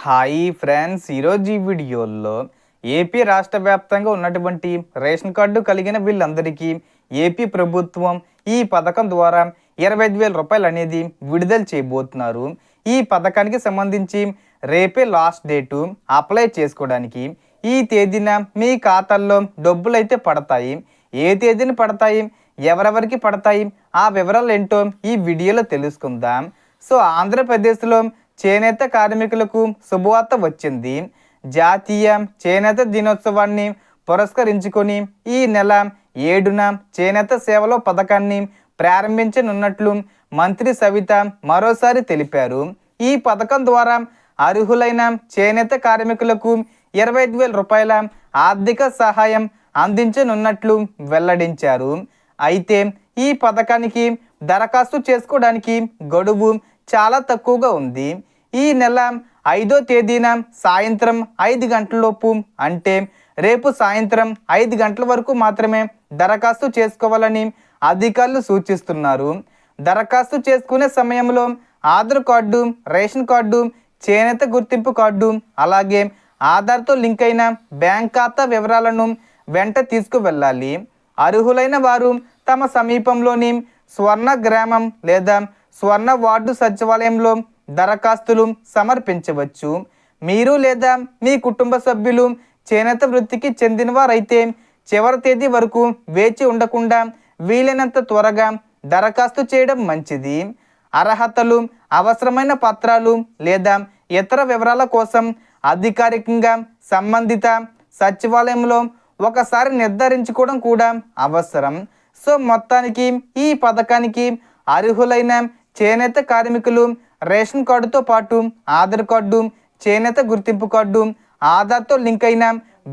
Hi friends, ఈరోజు ఈ వీడియోలో ఏపీ రాష్ట్ర వ్యాప్తంగా ఉన్నటువంటి రేషన్ కార్డు కలిగిన వీళ్ళందరికీ ఏపీ ప్రభుత్వం ఈ పథకం ద్వారా 25,000 రూపాయలు అనేది విడుదల చేయబోతున్నారు. ఈ పథకానికి సంబంధించి రేపే లాస్ట్ డేటు అప్లై చేసుకోవడానికి. ఈ తేదీన మీ ఖాతాల్లో డబ్బులు అయితే పడతాయి. ఏ తేదీన పడతాయి, ఎవరెవరికి పడతాయి, ఆ వివరాలు ఏంటో ఈ వీడియోలో తెలుసుకుందాం. సో ఆంధ్రప్రదేశ్లో చేనేత కార్మికులకు శుభవార్త వచ్చింది. జాతీయ చేనేత దినోత్సవాన్ని పురస్కరించుకొని ఈ నెల 7న చేనేత సేవలో పథకాన్ని ప్రారంభించనున్నట్లు మంత్రి సవిత మరోసారి తెలిపారు. ఈ పథకం ద్వారా అర్హులైన చేనేత కార్మికులకు 25,000 రూపాయల ఆర్థిక సహాయం అందించనున్నట్లు వెల్లడించారు. అయితే ఈ పథకానికి దరఖాస్తు చేసుకోవడానికి గడువు చాలా తక్కువగా ఉంది. ఈ నెల 5వ తేదీన సాయంత్రం 5 గంటలలోపు, అంటే రేపు సాయంత్రం 5 గంటల వరకు మాత్రమే దరఖాస్తు చేసుకోవాలని అధికారులు సూచిస్తున్నారు. దరఖాస్తు చేసుకునే సమయంలో ఆధార్ కార్డు, రేషన్ కార్డు, చేనేత గుర్తింపు కార్డు, అలాగే ఆధార్తో లింక్ అయిన బ్యాంక్ ఖాతా వివరాలను వెంట తీసుకువెళ్ళాలి. అర్హులైన వారు తమ సమీపంలోని స్వర్ణ గ్రామం లేదా స్వర్ణ వార్డు సచివాలయంలో దరఖాస్తులు సమర్పించవచ్చు. మీరు లేదా మీ కుటుంబ సభ్యులు చేనేత వృత్తికి చెందినవారైతే చివరి తేదీ వరకు వేచి ఉండకుండా వీలైనంత త్వరగా దరఖాస్తు చేయడం మంచిది. అర్హతలు, అవసరమైన పత్రాలు లేదా ఇతర వివరాల కోసం అధికారికంగా సంబంధిత సచివాలయంలో ఒకసారి నిర్ధారించుకోవడం కూడా అవసరం. సో మొత్తానికి ఈ పథకానికి అర్హులైన చేనేత కార్మికులు రేషన్ కార్డుతో పాటు ఆధార్ కార్డు, చేనేత గుర్తింపు కార్డు, ఆధార్తో లింక్ అయిన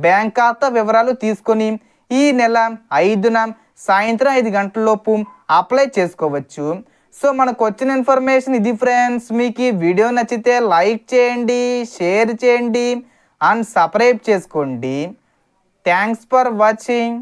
బ్యాంక్ ఖాతా వివరాలు తీసుకొని ఈ నెల 5న సాయంత్రం 5 గంటలలోపు అప్లై చేసుకోవచ్చు. సో మనకు వచ్చిన ఇన్ఫర్మేషన్ ఇది ఫ్రెండ్స్. మీకు ఈ వీడియో నచ్చితే లైక్ చేయండి, షేర్ చేయండి అండ్ సబ్స్క్రైబ్ చేసుకోండి. Thanks for watching.